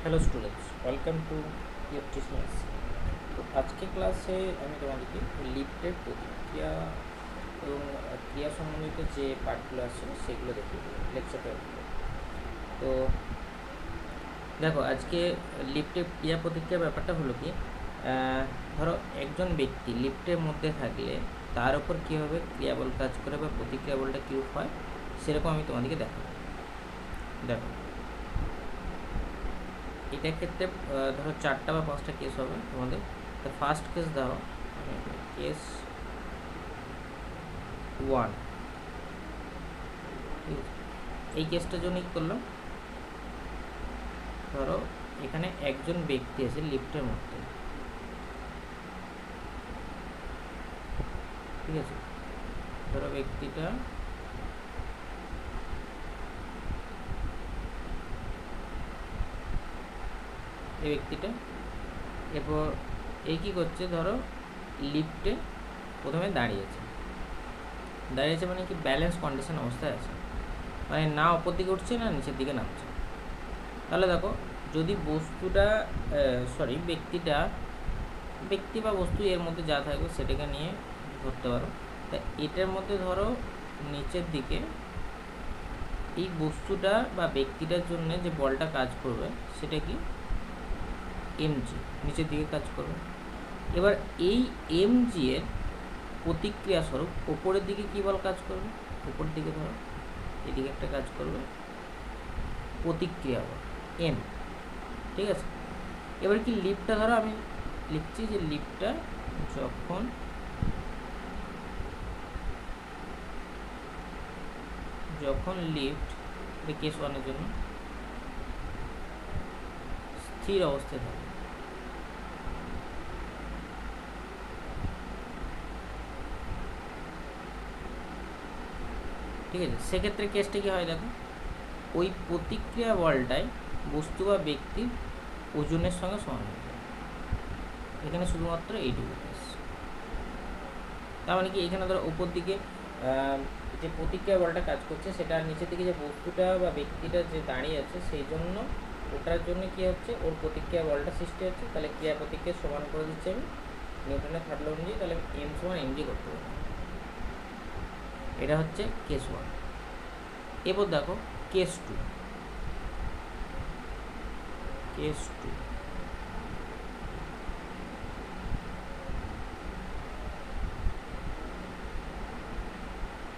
Hello students, welcome to electric maths. তো আজকে ক্লাসে আমি তোমাদেরকে লিফটের প্রতিক্রিয়া এবং ক্রিয়া সম্বন্ধিত যে পার্টগুলো আছে সেগুলো দেখিয়ে দেবো লেকচারটা। তো দেখো, আজকে লিফটের ক্রিয়া প্রতিক্রিয়া ব্যাপারটা হলো কি, ধরো একজন ব্যক্তি লিফটের মধ্যে থাকলে তার উপর কীভাবে ক্রিয়াবল কাজ করে বা প্রতিক্রিয়া বলটা কীরূপ হয় সেরকম আমি তোমাদেরকে দেখাবো। দেখো, এটার ক্ষেত্রে ধরো 4টা বা 5টা কেস হবে তোমাদের। তো ফার্স্ট কেস দাও, কেস 1। এই কেসটার জন্য কী করলাম, ধরো এখানে একজন ব্যক্তি আছে লিফটের মধ্যে, ঠিক আছে। ধরো ব্যক্তিটা এই ব্যক্তিটা এরপর এই কী করছে, ধরো লিফটে প্রথমে দাঁড়িয়েছে মানে কি ব্যালেন্স কন্ডিশন অবস্থায় আছে, মানে না ওপর দিকে উঠছে না নিচের দিকে নামছে। তাহলে দেখো, যদি বস্তুটা ব্যক্তি বা বস্তু এর মধ্যে যা থাকবে সেটাকে নিয়ে ধরতে পারো। তা এটার মধ্যে ধরো নিচের দিকে এই বস্তুটা বা ব্যক্তিটার জন্য যে বলটা কাজ করবে সেটা কি এমজি, নিচের দিকে কাজ করবে। এবার এই এমজি এর প্রতিক্রিয়া স্বরূপ ওপরের দিকে কী বল কাজ করবে, উপরের দিকে ধরো এদিকে একটা কাজ করবে প্রতিক্রিয়া বল এম, ঠিক আছে। এবার কি লিফটটা ধরো আমি লিখছি যে লিফটটা যখন লিফট কেস 1-এর জন্য স্থির অবস্থায় থাকে, ঠিক আছে। সেক্ষেত্রে কেসটা কী হয় দেখো, ওই প্রতিক্রিয়া বলটাই বস্তু বা ব্যক্তির ওজনের সঙ্গে সমান হয়ে যায়। এখানে শুধুমাত্র এইটুকু কেস। তার মানে কি, এখানে ধরো উপর দিকে যে প্রতিক্রিয়া বলটা কাজ করছে সেটা নিচের দিকে যে বস্তুটা বা ব্যক্তিটা যে দাঁড়িয়ে আছে সেই জন্য ওটার জন্য কী হচ্ছে, ওর প্রতিক্রিয়া বলটা সৃষ্টি হচ্ছে। তাহলে ক্রিয়া প্রতিক্রিয়া সমান করে দিচ্ছি আমি নিউটনের থার্ড ল অনুযায়ী। তাহলে এম সমান এমজি করতে পারি। এটা হচ্ছে কেস 1। এবার দেখো কেস 2।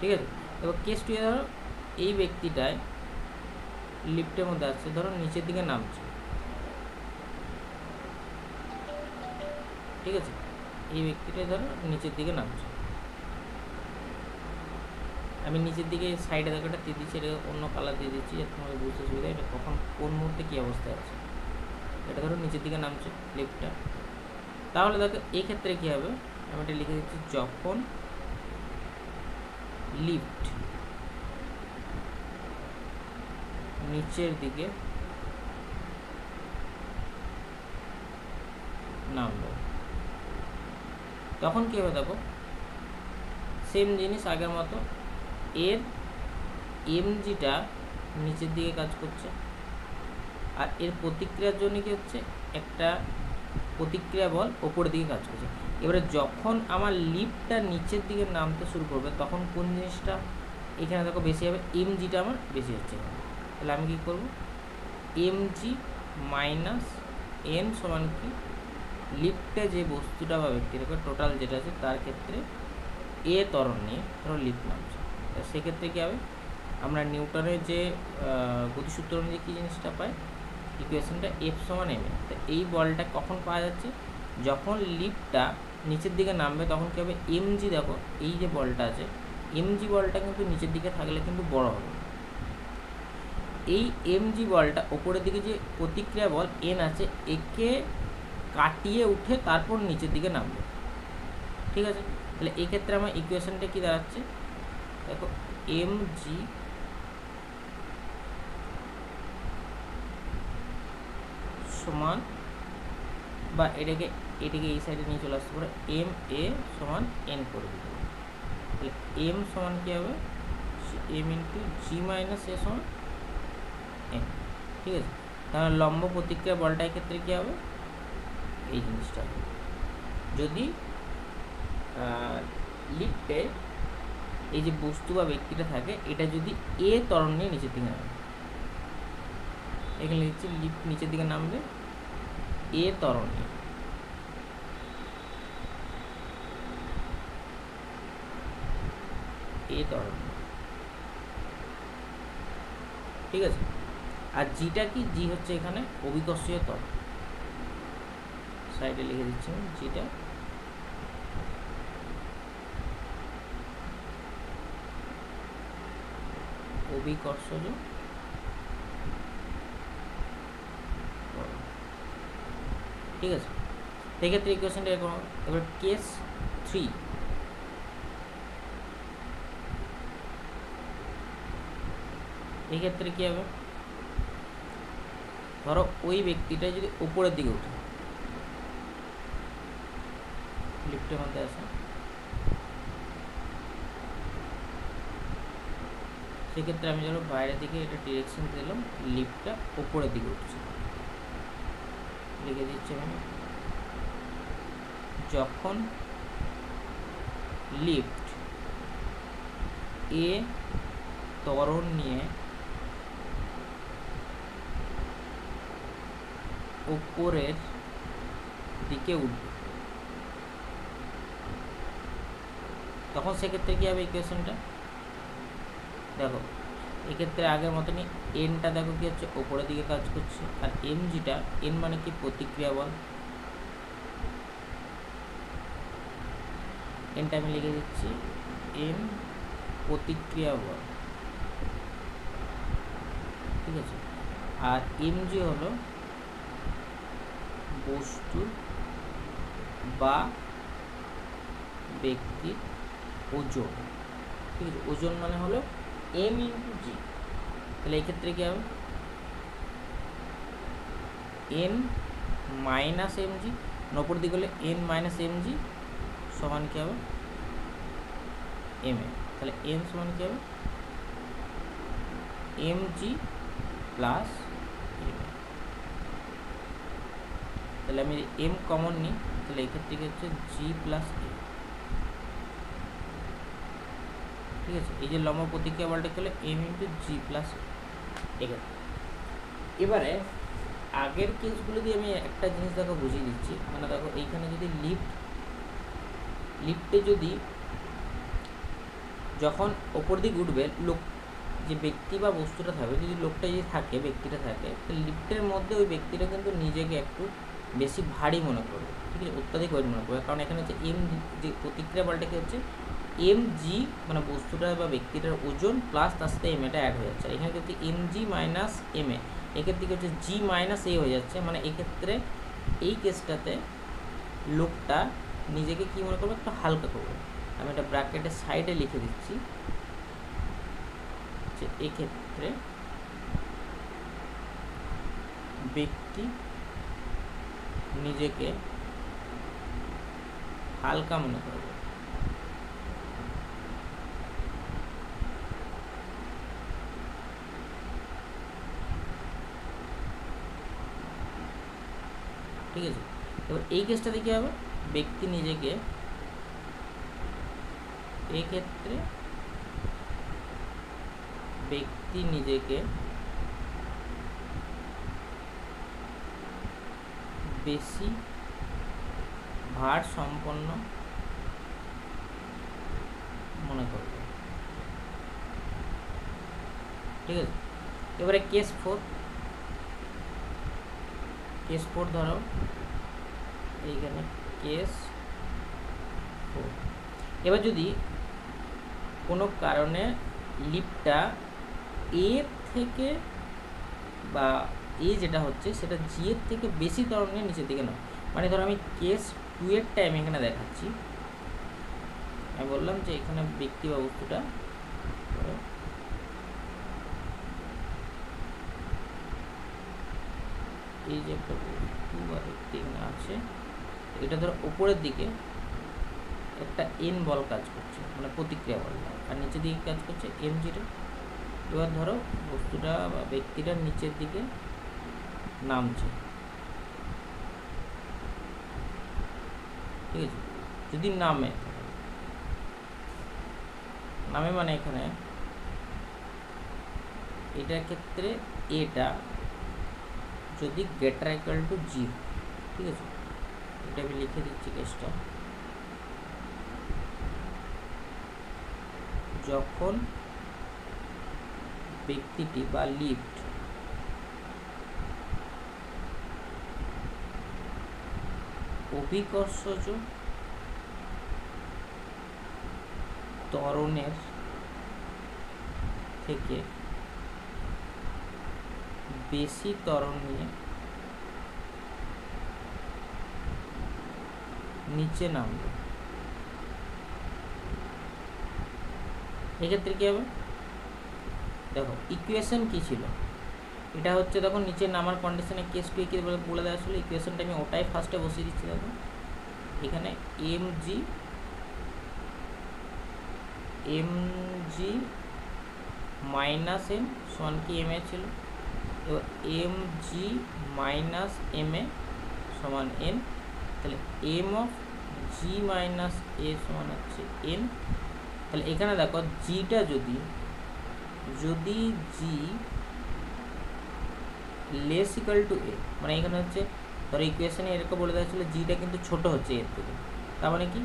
ঠিক আছে। এবার কেস 2 ধরো এই ব্যক্তিটায় লিফটের মধ্যে আসছে, ধরো নিচের দিকে নামছে, ঠিক আছে। এই ব্যক্তিটাই ধরো নিচের দিকে নামছে, আমি নিচের দিকে সাইডে দেখো একটা দিয়ে দিচ্ছি, এটা অন্য কালার দিয়ে দিচ্ছি যাতে তোমাকে বুঝতে সুবিধা। এটা কখন কোন মুহূর্তে কী অবস্থায় আছে, এটা ধরো নিচের দিকে নামছে লিফটটা। তাহলে দেখো এই ক্ষেত্রে কী হবে, আমি এটা লিখে দিচ্ছি যখন লিফট নিচের দিকে নামবে তখন কী হবে দেখো, সেম জিনিস আগের মতো, এর এমজিটা নিচের দিকে কাজ করছে আর এর প্রতিক্রিয়ার জন্য কি হচ্ছে, একটা প্রতিক্রিয়া বল ওপরের দিকে কাজ করছে। এবারে যখন আমার লিফটটা নিচের দিকে নামতে শুরু করবে তখন কোন জিনিসটা এখানে দেখো বেশি হবে, এমজিটা আমার বেশি হচ্ছে। তাহলে আমি কী করব, এমজি মাইনাস এন সমান কি, লিফটে যে বস্তুটা বা ব্যক্তির টোটাল যেটা আছে তার ক্ষেত্রে এ ত্বরণ নিয়ে ধরো লিফট নামছে। সেক্ষেত্রে কী হবে, আমরা নিউটনের যে গতিসূত্র অনুযায়ী কী জিনিসটা পাই, ইকুয়েশনটা এফ সমান এম এ। তো এই বলটা কখন পাওয়া যাচ্ছে, যখন লিফটটা নিচের দিকে নামবে তখন কী হবে, এমজি দেখো এই যে বলটা আছে এমজি বলটা কিন্তু নিচের দিকে থাকলে কিন্তু বড় হবে। এই এমজি বলটা ওপরের দিকে যে প্রতিক্রিয়া বল এন আছে একে কাটিয়ে উঠে তারপর নিচের দিকে নামবে, ঠিক আছে। তাহলে এই ক্ষেত্রে আমার ইকুয়েশনটা কি দাঁড়াচ্ছে দেখো, এমজি সমান, বা এটাকে এই সাইডে নিয়ে চলে আসতে পারে, এম এ সমান এন করে দিতে হবে। তাহলে এম সমান কী হবে, এম ইন্টু জি মাইনাস এ সমান এন, ঠিক আছে। তাহলে লম্ব প্রতিক্রিয়া বলটা এক্ষেত্রে কী হবে, এই জিনিসটা হবে। যদি লিফটে এই যে বস্তু বা ব্যক্তিটা থাকে, এটা যদি এ ত্বরণ নিয়ে নিচের দিকে নামে, এখানে লিখছি লিফট নিচের দিকে নামবে এ ত্বরণ নিয়ে, এ ত্বরণ, ঠিক আছে। আর জিটা কি, জি হচ্ছে এখানে অভিকর্ষীয় ত্বরণ, সাইডে লিখে দিচ্ছি জিটা অভিকর্ষজ, ঠিক আছে। সেক্ষেত্রে ইকুয়েশনটা এরকম। এবার কেস 3, এই ক্ষেত্রে কী হবে, ধরো ওই ব্যক্তিটা যদি উপরের দিকে উঠে, লিফটের মধ্যে আছে, সেক্ষেত্রে আমি ধরো বাইরের দিকে এটা ডিরেকশন দিলাম, লিফটটা উপরের দিকে উঠছে, লিখে দিচ্ছি আমি, যখন লিফট এ ত্বরণ নিয়ে উপরের দিকে উঠবে, তখন সেক্ষেত্রে কী হবে ইকুয়েশনটা দেখো, এক্ষেত্রে আগের মতনই এনটা দেখো কি হচ্ছে, ওপরের দিকে কাজ করছে, আর এমজিটা, এন মানে কি প্রতিক্রিয়া বল, এনটা আমি লিখে দিচ্ছি এন প্রতিক্রিয়া বল, ঠিক আছে। আর এমজি হলো বস্তু বা ব্যক্তির ওজন, ঠিক আছে। ওজন মানে হলো এম ইন্টু জি, তাহলে এই ক্ষেত্রে কী হবে, এন মাইনাস এম জি, নপর দিকে হলে এন মাইনাস এম জি সমান কী হবে এম এ, তাহলে এম সমান কী হবে M G plus M A, তাহলে আমি এম কমন নিই, তাহলে এক্ষেত্রে কি হচ্ছে জি প্লাস এ, ঠিক আছে। এই যে লম্ব প্রতিক্রিয়া বলটা হলো এম ইন্টু জি প্লাস এক্ষেত্রে। এবারে আগের কেসগুলো দিয়ে আমি একটা জিনিস দেখো বুঝিয়ে দিচ্ছি, মানে দেখো এইখানে যদি লিফটে যদি যখন ওপর দিকে উঠবে, লোক যে ব্যক্তি বা বস্তুটা থাকবে, যদি লোকটা যদি থাকে, ব্যক্তিটা থাকে, তো লিফটের মধ্যে ওই ব্যক্তিটা কিন্তু নিজেকে একটু বেশি ভারী মনে করবে, ঠিক আছে, অত্যাধিক ওয়েট মনে করবে, কারণ এখানে হচ্ছে এম যে প্রতিক্রিয়া বলটা কি হচ্ছে এম জি, মানে বস্তুটা বা ব্যক্তিটার ওজন প্লাস তার সাথে এম এটা অ্যাড হয়ে যাচ্ছে, আর এখানে কিন্তু M G minus M A, এক্ষেত্রে কি হচ্ছে জি মাইনাস এ হয়ে যাচ্ছে, মানে এক্ষেত্রে এই কেসটাতে লোকটা নিজেকে কী মনে করবে, একটু হালকা করবে। আমি এটা ব্র্যাকেটের সাইডে লিখে দিচ্ছি যে এক্ষেত্রে ব্যক্তি নিজেকে হালকা মনে করবে, ঠিক আছে। এবার এই কেসটাতে কী হবে, ব্যক্তি নিজেকে এক্ষেত্রে ব্যক্তি নিজেকে বেশি ভার সম্পন্ন মনে করবে, ঠিক আছে। এবারে কেস 4 ধরো এইখানে কেস 4, এবার যদি কোনো কারণে লিফটটা এ থেকে বা এ যেটা হচ্ছে সেটা জি এর থেকে বেশি ত্বরণ নিয়ে নিচের দিকে নয়, মানে ধরো আমি কেস 2 এর টাইম এখানে দেখাচ্ছি, আমি বললাম যে এখানে ব্যক্তি বা বস্তুটা এই যে একটা বস্তু বা ব্যক্তি এখানে আছে, এটা ধরো উপরের দিকে একটা এন বল কাজ করছে, মানে প্রতিক্রিয়া বল, আর নিচের দিকে কাজ করছে এম জিটা। এবার ধরো বস্তুটা বা ব্যক্তিটার নিচের দিকে নামছে, ঠিক আছে। যদি নামে মানে এখানে এটার ক্ষেত্রে এটা যদি গ্রেটার ইকুয়াল টু 0, ঠিক আছে, এটা আমি লিখে দিচ্ছি কেসটা। যখন ব্যক্তিটি বা লিফট অভিকর্ষজ ত্বরণের থেকে বেশি ত্বরণ নিয়ে নিচে নামবে, এক্ষেত্রে কী হবে? দেখো ইকুয়েশন কি ছিল, এটা হচ্ছে তখন নিচে নামার কন্ডিশনে কেস টু কি বলে দেওয়া ছিল। ইকুয়েশনটা আমি ওটাই ফার্স্টে বসিয়ে দিচ্ছি। দেখো এখানে এম জি মাইনাস এম সমান কি এম এ ছিল, এবার M G minus M A সমান এন, তাহলে এম অফ জি মাইনাস এ সমান হচ্ছে এন। তাহলে এখানে দেখো জিটা যদি জি লেস ইকুয়াল টু এ, মানে এখানে হচ্ছে ধরো ইকুয়েশনে এরকম বলে দেওয়া ছিল জিটা কিন্তু ছোট হচ্ছে এর থেকে, তার মানে কি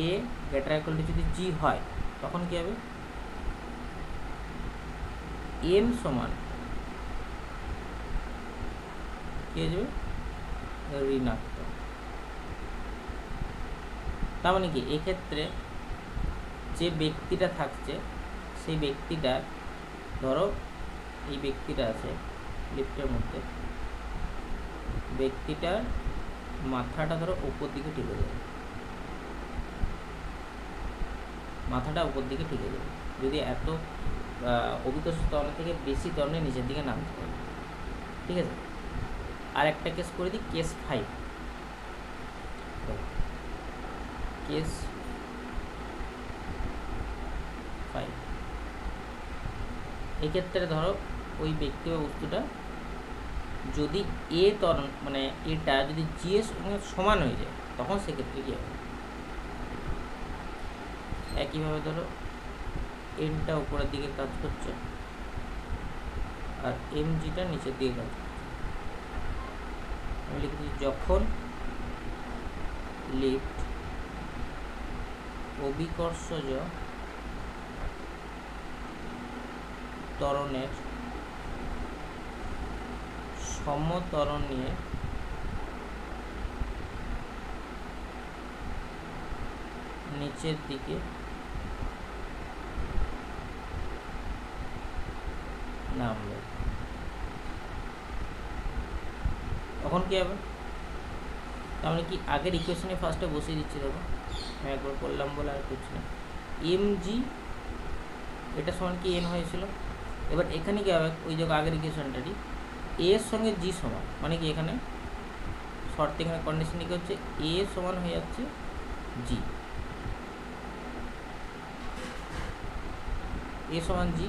এ গ্রেটার ইকুয়াল টু যদি জি হয় তখন কি হবে? এন সমান কি হয়ে যাবে? ঋণাত্মক। তার মানে কি এক্ষেত্রে যে ব্যক্তিটা থাকছে সেই ব্যক্তিটার, ধরো এই ব্যক্তিটা আছে লিফটের মধ্যে, ব্যক্তিটার মাথাটা ধরো উপর দিকে ঠেকে যাবে, মাথাটা উপর দিকে ঠেকে যাবে যদি এত অভিকর্ষ ত্বরণ থেকে বেশি ত্বরণে নিচের দিকে নামতে পারে, ঠিক আছে। আর একটা কেস করে দিই, কেস 5। কেস 5 এক্ষেত্রে ধরো ওই ব্যক্তি বা বস্তুটা যদি এ ত্বরণ মানে এটা যদি জি এর সঙ্গে সমান হয়ে যায় তখন সেক্ষেত্রে কী হবে? একইভাবে ধরো এনটা উপরের দিকে কাজ করছে আর এম জিটা নিচের দিকে কাজ করছে। আমি লিখেছি যখন লিফট অভিকর্ষজ ত্বরণের সমত্বরণ নিয়ে নিচের দিকে নামবে তখন কি হবে? তার মানে কি আগের ইকুয়েশনে ফার্স্টে বসিয়ে দিচ্ছি। দেখো আমি একবার করলাম বলে আর কিছু না, এম জি এটা সমান কি এন হয়েছিল। এবার এখানে কি হবে? ওই জায়গা আগের ইকুয়েশনটারই এ এর সঙ্গে জি সমান, মানে কি এখানে শর্ত এখানে কন্ডিশন কি হচ্ছে এ সমান হয়ে যাচ্ছে জি, এ সমান জি।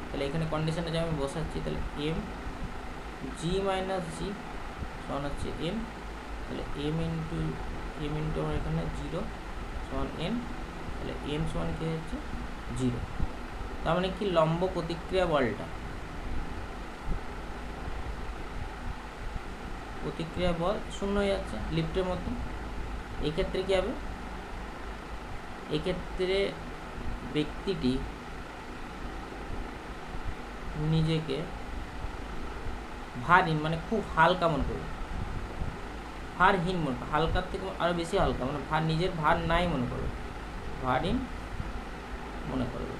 তাহলে এখানে কন্ডিশনটা যে আমি বসাচ্ছি, তাহলে এম জি মাইনাস জি সমান হচ্ছে এন, তাহলে এম ইন্টু আমার এখানে 0 সমান এন, তাহলে এন সমান কি হচ্ছে 0। তার মানে কি লম্ব প্রতিক্রিয়া বলটা, প্রতিক্রিয়া বল শূন্য হয়ে যাচ্ছে লিফটের মতো। এক্ষেত্রে কী হবে? এক্ষেত্রে ব্যক্তিটি নিজেকে ভারহীন মানে খুব হালকা মনে করবে, ভারহীন মনে করবে, হালকার থেকে আরও বেশি হালকা, মানে নিজের ভার নাই মনে করবে, ভারহীন মনে করবে,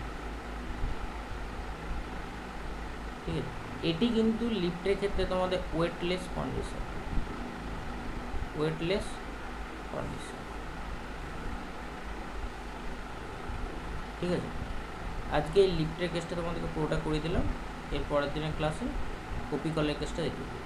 ঠিক আছে। এটি কিন্তু লিফটের ক্ষেত্রে তোমাদের ওয়েটলেস কন্ডিশন, ওয়েটলেস কন্ডিশন, ঠিক আছে। আজকে এই লিফটের কেসটা তোমাদেরকে পুরোটা করে দিলাম, এর পরের দিনের ক্লাসে কপি কলের কেসটা দেখে দিই।